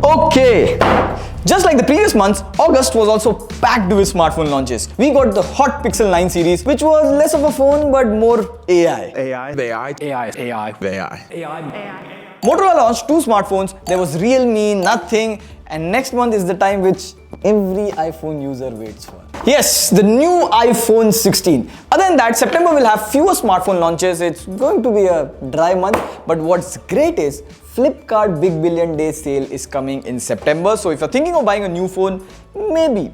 Okay, just like the previous months, August was also packed with smartphone launches. We got the hot Pixel 9 series, which was less of a phone but more AI. Motorola launched two smartphones. There was Realme, Nothing, and next month is the time which every iPhone user waits for. Yes, the new iPhone 16. Other than that, September will have fewer smartphone launches. It's going to be a dry month, but what's great is Flipkart Big Billion Day sale is coming in September. So if you're thinking of buying a new phone, maybe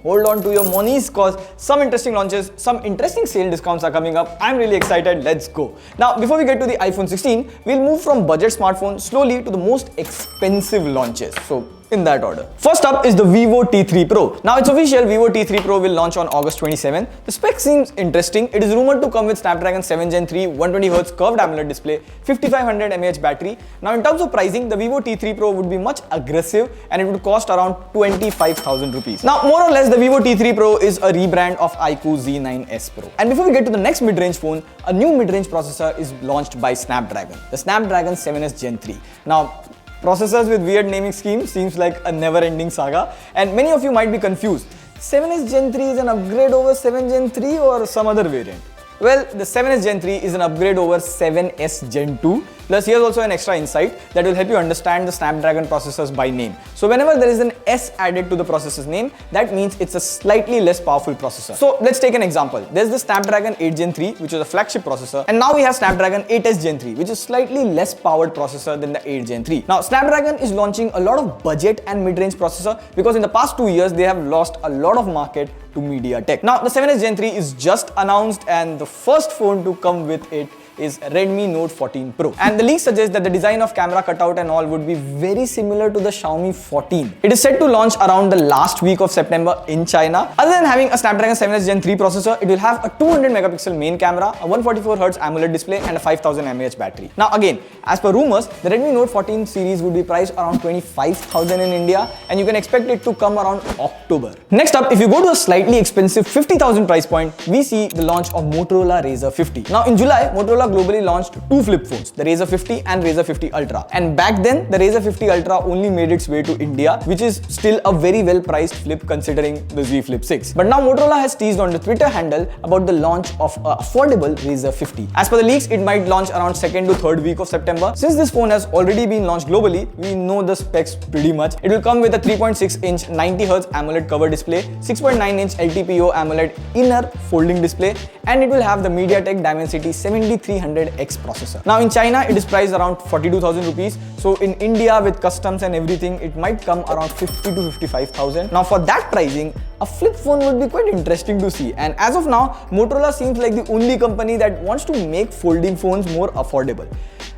hold on to your monies cause some interesting launches, some interesting sale discounts are coming up. I'm really excited. Let's go. Now, before we get to the iPhone 16, we'll move from budget smartphones slowly to the most expensive launches. So in that order. First up is the Vivo T3 Pro. Now it's official, Vivo T3 Pro will launch on August 27. The spec seems interesting. It is rumored to come with Snapdragon 7 Gen 3, 120Hz curved AMOLED display, 5500 mAh battery. Now in terms of pricing, the Vivo T3 Pro would be much aggressive and it would cost around 25,000 rupees. Now more or less the Vivo T3 Pro is a rebrand of iQOO Z9s Pro. And before we get to the next mid-range phone, a new mid-range processor is launched by Snapdragon, the Snapdragon 7s Gen 3. Now, processors with weird naming schemes seems like a never-ending saga, and many of you might be confused. 7s Gen 3 is an upgrade over 7 Gen 3 or some other variant? Well, the 7s Gen 3 is an upgrade over 7s Gen 2. Plus, here's also an extra insight that will help you understand the Snapdragon processors by name. So whenever there is an S added to the processor's name, that means it's a slightly less powerful processor. So let's take an example. There's the Snapdragon 8 Gen 3, which is a flagship processor, and now we have Snapdragon 8s Gen 3, which is slightly less powered processor than the 8 Gen 3. Now, Snapdragon is launching a lot of budget and mid-range processor because in the past 2 years, they have lost a lot of market to MediaTek. Now, the 7s Gen 3 is just announced and the first phone to come with it is Redmi Note 14 Pro. And the leaks suggest that the design of camera cutout and all would be very similar to the Xiaomi 14. It is set to launch around the last week of September in China. Other than having a Snapdragon 7s Gen 3 processor, it will have a 200 megapixel main camera, a 144Hz AMOLED display and a 5000 mAh battery. Now again, as per rumors, the Redmi Note 14 series would be priced around 25,000 in India and you can expect it to come around October. Next up, if you go to a slightly expensive 50,000 price point, we see the launch of Motorola Razr 50. Now in July, Motorola globally launched two flip phones, the Razr 50 and Razr 50 Ultra. And back then, the Razr 50 Ultra only made its way to India, which is still a very well priced flip considering the Z Flip 6. But now Motorola has teased on the Twitter handle about the launch of an affordable Razr 50. As per the leaks, it might launch around 2nd to 3rd week of September. Since this phone has already been launched globally, we know the specs pretty much. It will come with a 3.6-inch 90Hz AMOLED cover display, 6.9-inch LTPO AMOLED inner folding display, and it will have the MediaTek Dimensity 7300X processor. Now in China, it is priced around 42,000 rupees. So in India, with customs and everything, it might come around 50 to 55,000. Now for that pricing, a flip phone would be quite interesting to see. And as of now, Motorola seems like the only company that wants to make folding phones more affordable.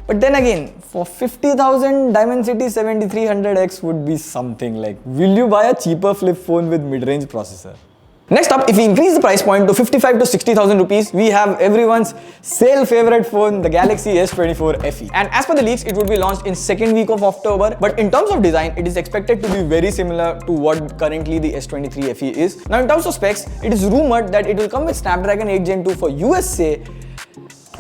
But then again, for 50,000, Dimensity 7300X would be something like, will you buy a cheaper flip phone with mid-range processor? Next up, if we increase the price point to 55 to 60,000 rupees, we have everyone's sale favorite phone, the Galaxy S24 FE. And as per the leaks, it would be launched in 2nd week of October. But in terms of design, it is expected to be very similar to what currently the S23 FE is. Now in terms of specs, it is rumored that it will come with Snapdragon 8 Gen 2 for USA.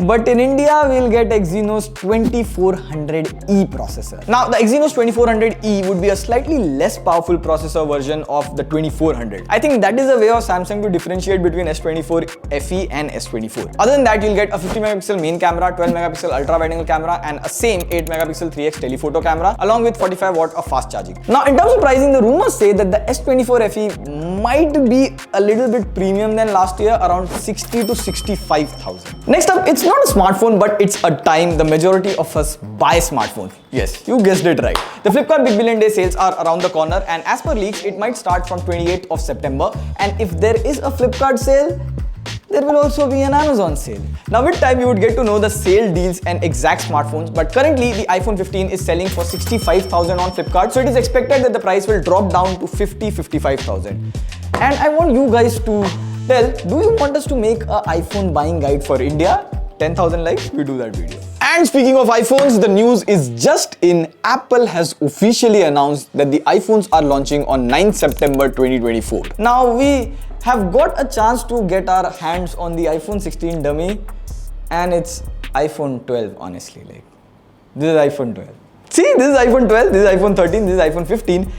But in India, we'll get Exynos 2400E processor. Now, the Exynos 2400E would be a slightly less powerful processor version of the 2400. I think that is a way of Samsung to differentiate between S24 FE and S24. Other than that, you'll get a 50 megapixel main camera, 12 megapixel ultra wide angle camera, and a same 8 megapixel 3x telephoto camera, along with 45 watt of fast charging. Now, in terms of pricing, the rumors say that the S24 FE might be a little bit premium than last year, around 60 to 65,000. Next up, it's not a smartphone, but it's a time the majority of us buy smartphones. Yes, you guessed it right. The Flipkart Big Billion Day sales are around the corner, and as per leaks, it might start from 28th of September. And if there is a Flipkart sale, there will also be an Amazon sale. Now with time, you would get to know the sale deals and exact smartphones, but currently the iPhone 15 is selling for 65,000 on Flipkart, so it is expected that the price will drop down to 55,000. And I want you guys to tell, do you want us to make an iPhone buying guide for India? 10,000 likes, we do that video. And speaking of iPhones, the news is just in. Apple has officially announced that the iPhones are launching on 9th September 2024. Now we have got a chance to get our hands on the iPhone 16 dummy, and it's iPhone 12, honestly. Like, this is iPhone 12. See, this is iPhone 12, this is iPhone 13, this is iPhone 15,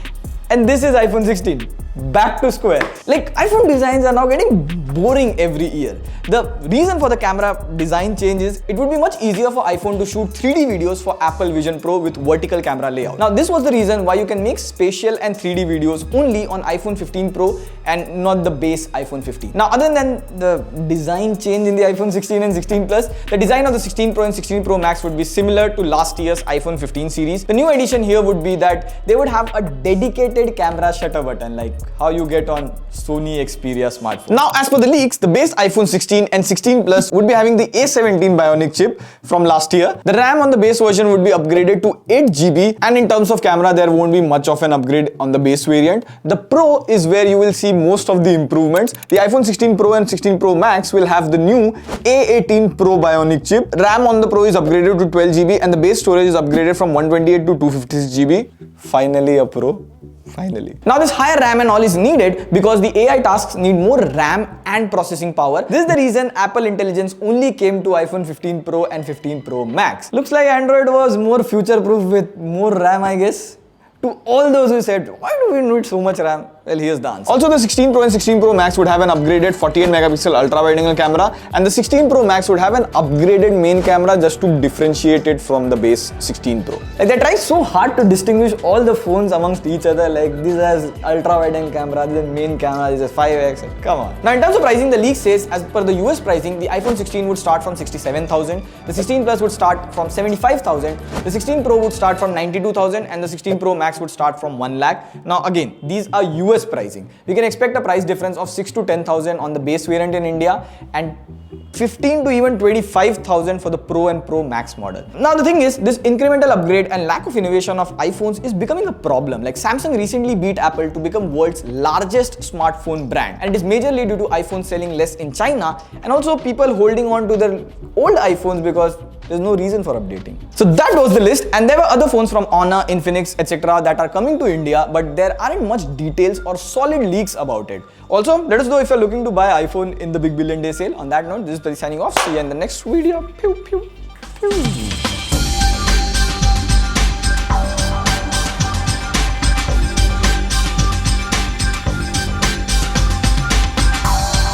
and this is iPhone 16. Back to square. Like, iPhone designs are now getting boring every year. The reason for the camera design change is it would be much easier for iPhone to shoot 3D videos for Apple Vision Pro with vertical camera layout. Now, this was the reason why you can make spatial and 3D videos only on iPhone 15 Pro and not the base iPhone 15. Now, other than the design change in the iPhone 16 and 16 Plus, the design of the 16 Pro and 16 Pro Max would be similar to last year's iPhone 15 series. The new addition here would be that they would have a dedicated camera shutter button, like how you get on Sony Xperia smartphone. Now, as per the leaks, the base iPhone 16 and 16 Plus would be having the A17 Bionic chip from last year. The RAM on the base version would be upgraded to 8 GB, and in terms of camera, there won't be much of an upgrade on the base variant. The Pro is where you will see most of the improvements. The iPhone 16 Pro and 16 Pro Max will have the new A18 Pro Bionic chip. RAM on the Pro is upgraded to 12 GB, and the base storage is upgraded from 128 to 256 GB. Finally a Pro. Finally. Now, this higher RAM and all is needed because the AI tasks need more RAM and processing power. This is the reason Apple Intelligence only came to iPhone 15 Pro and 15 Pro Max. Looks like Android was more future-proof with more RAM, I guess. To all those who said, why do we need so much RAM? Well, here's the answer. Also, the 16 Pro and 16 Pro Max would have an upgraded 48 megapixel ultra-wide-angle camera, and the 16 Pro Max would have an upgraded main camera just to differentiate it from the base 16 Pro. Like, they try so hard to distinguish all the phones amongst each other. Like, this has ultra-wide-angle camera, this has main camera, this has 5x. Like, come on. Now, in terms of pricing, the leak says, as per the US pricing, the iPhone 16 would start from 67,000, the 16 Plus would start from 75,000, the 16 Pro would start from 92,000, and the 16 Pro Max would start from 1 lakh. Now, again, these are US pricing. We can expect a price difference of 6 to 10,000 on the base variant in India and 15 to even 25,000 for the Pro and Pro Max model. Now, the thing is, this incremental upgrade and lack of innovation of iPhones is becoming a problem. Like, Samsung recently beat Apple to become world's largest smartphone brand, and it is majorly due to iPhones selling less in China and also people holding on to their old iPhones because there's no reason for updating. So that was the list, and there were other phones from Honor, Infinix, etc. that are coming to India, but there aren't much details or solid leaks about it. Also, let us know if you're looking to buy iPhone in the Big Billion Day sale. On that note, this is Pari signing off. See you in the next video. Pew, pew, pew.